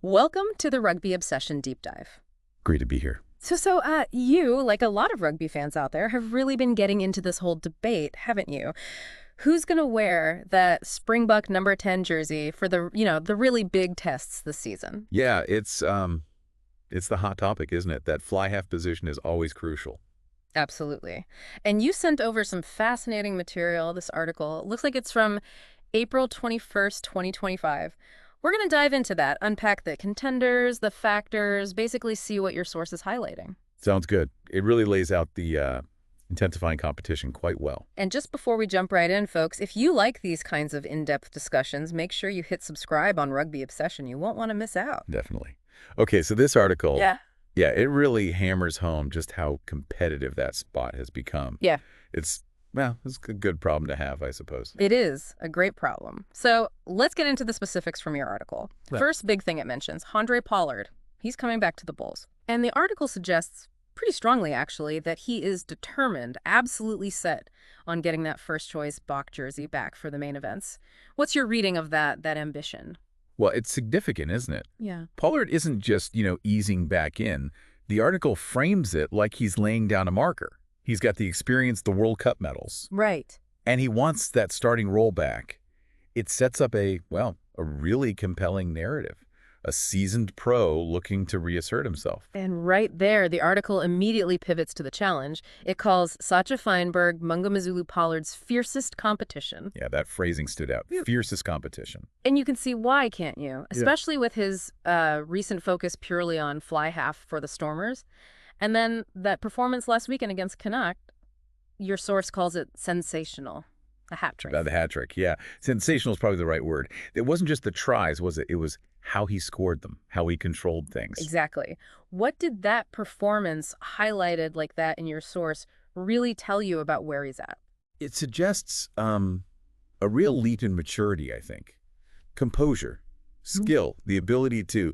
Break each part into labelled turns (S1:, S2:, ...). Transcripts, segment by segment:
S1: Welcome to the Rugby Obsession Deep Dive.
S2: Great to be here.
S1: You, like a lot of rugby fans out there, have really been getting into this whole debate, haven't you? Who's going to wear that Springbok number 10 jersey for the really big tests this season?
S2: Yeah, it's the hot topic, isn't it? That fly half position is always crucial.
S1: Absolutely. And you sent over some fascinating material, this article. It looks like it's from April 21st, 2025. We're going to dive into that, unpack the contenders, the factors, basically see what your source is highlighting.
S2: Sounds good. It really lays out the intensifying competition quite well.
S1: And just before we jump right in, folks, if you like these kinds of in-depth discussions, make sure you hit subscribe on Rugby Obsession. You won't want to miss out.
S2: Definitely. Okay, so this article,
S1: Yeah,
S2: it really hammers home just how competitive that spot has become.
S1: Yeah.
S2: It's a good problem to have, I suppose.
S1: It is a great problem. So let's get into the specifics from your article.
S2: Yeah.
S1: First big thing it mentions, Handre Pollard. He's coming back to the Bulls. And the article suggests, pretty strongly actually, that he is determined, absolutely set on getting that first choice Bokke jersey back for the main events. What's your reading of that ambition?
S2: Well, it's significant, isn't it?
S1: Yeah.
S2: Pollard isn't just, easing back in. The article frames it like he's laying down a marker. He's got the experience, the World Cup medals.
S1: Right.
S2: And he wants that starting role back. It sets up a really compelling narrative. A seasoned pro looking to reassert himself.
S1: And right there, the article immediately pivots to the challenge. It calls Sacha Feinberg-Mngomezulu Pollard's fiercest competition.
S2: Yeah, that phrasing stood out. Fiercest competition.
S1: And you can see why, can't you? Especially with his recent focus purely on fly half for the Stormers. And then that performance last weekend against Canuck, your source calls it sensational. A hat trick.
S2: The hat trick, yeah. Sensational is probably the right word. It wasn't just the tries, was it? It was how he scored them, how he controlled things.
S1: Exactly. What did that performance highlighted like that in your source really tell you about where he's at?
S2: It suggests a real leap in maturity, I think. Composure, skill, the ability to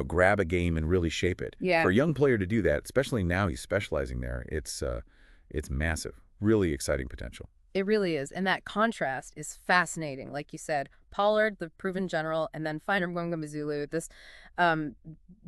S2: grab a game and really shape it.
S1: Yeah.
S2: For a young player to do that, especially now he's specializing there, it's massive. Really exciting potential.
S1: It really is. And that contrast is fascinating. Like you said, Pollard, the proven general, and then Feinberg-Mngomezulu, this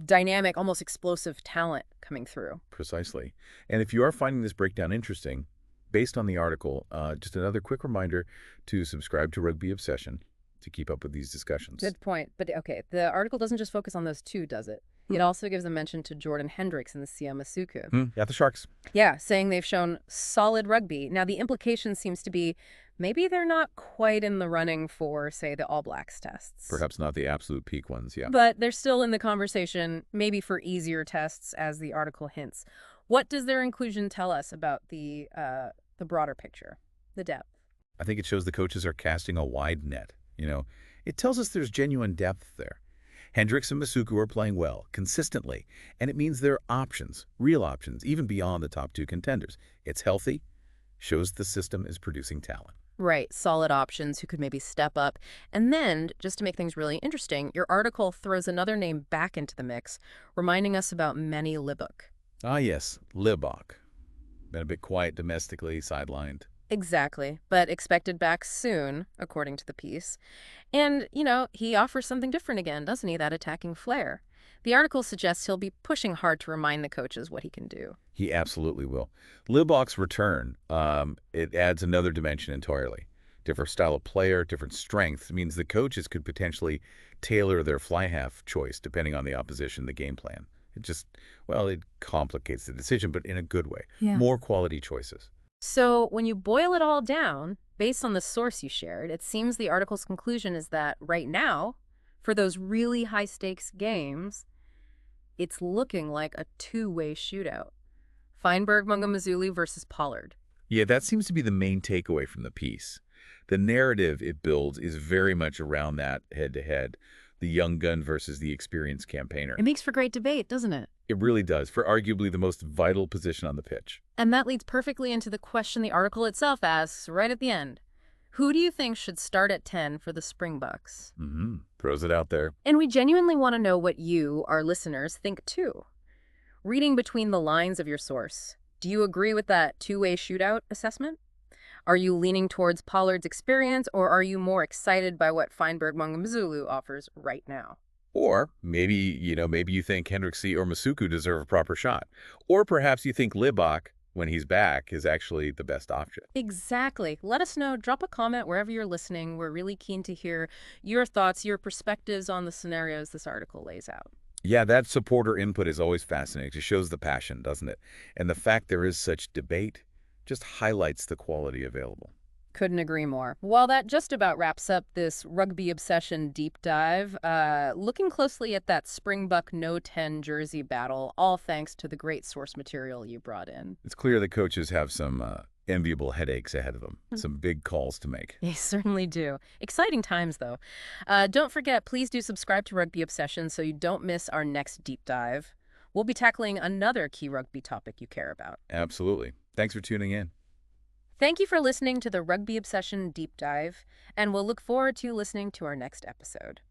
S1: dynamic, almost explosive talent coming through.
S2: Precisely. And if you are finding this breakdown interesting, based on the article, just another quick reminder to subscribe to Rugby Obsession to keep up with these discussions.
S1: Good point. But okay, the article doesn't just focus on those two, does it? It also gives a mention to Jordan Hendrikse and the Masuku.
S2: Yeah, the Sharks.
S1: Yeah, saying they've shown solid rugby. Now, the implication seems to be maybe they're not quite in the running for, say, the All Blacks tests.
S2: Perhaps not the absolute peak ones, yeah.
S1: But they're still in the conversation, maybe for easier tests, as the article hints. What does their inclusion tell us about the broader picture, the depth?
S2: I think it shows the coaches are casting a wide net. It tells us there's genuine depth there. Hendrikse and Masuku are playing well, consistently, and it means there are options, real options, even beyond the top two contenders. It's healthy, shows the system is producing talent.
S1: Right, solid options who could maybe step up. And then, just to make things really interesting, your article throws another name back into the mix, reminding us about Manie Libbok.
S2: Ah, yes, Libbok. Been a bit quiet domestically, sidelined.
S1: Exactly, but expected back soon, according to the piece. And, he offers something different again, doesn't he, that attacking flair. The article suggests he'll be pushing hard to remind the coaches what he can do.
S2: He absolutely will. Libbok's return, it adds another dimension entirely. Different style of player, different strength, means the coaches could potentially tailor their fly half choice depending on the opposition, the game plan. It complicates the decision, but in a good way.
S1: Yeah.
S2: More quality choices.
S1: So when you boil it all down, based on the source you shared, it seems the article's conclusion is that right now, for those really high-stakes games, it's looking like a two-way shootout. Feinberg-Mngomezulu versus Pollard.
S2: Yeah, that seems to be the main takeaway from the piece. The narrative it builds is very much around that head-to-head, the young gun versus the experienced campaigner.
S1: It makes for great debate, doesn't it?
S2: It really does, for arguably the most vital position on the pitch.
S1: And that leads perfectly into the question the article itself asks right at the end. Who do you think should start at 10 for the Springboks?
S2: Throws it out there.
S1: And we genuinely want to know what you, our listeners, think too. Reading between the lines of your source, do you agree with that two-way shootout assessment? Are you leaning towards Pollard's experience, or are you more excited by what Feinberg-Mngomezulu offers right now?
S2: Or maybe, maybe you think Hendrikse or Masuku deserve a proper shot. Or perhaps you think Libbok, when he's back, is actually the best option.
S1: Exactly. Let us know. Drop a comment wherever you're listening. We're really keen to hear your thoughts, your perspectives on the scenarios this article lays out.
S2: Yeah, that supporter input is always fascinating. It just shows the passion, doesn't it? And the fact there is such debate just highlights the quality available.
S1: Couldn't agree more. Well, that just about wraps up this rugby obsession deep dive. Looking closely at that Springbok No 10 jersey battle, all thanks to the great source material you brought in.
S2: It's clear the coaches have some enviable headaches ahead of them, some big calls to make.
S1: They certainly do. Exciting times, though. Don't forget, please do subscribe to Rugby Obsession so you don't miss our next deep dive. We'll be tackling another key rugby topic you care about.
S2: Absolutely. Thanks for tuning in.
S1: Thank you for listening to the Rugby Obsession Deep Dive, and we'll look forward to listening to our next episode.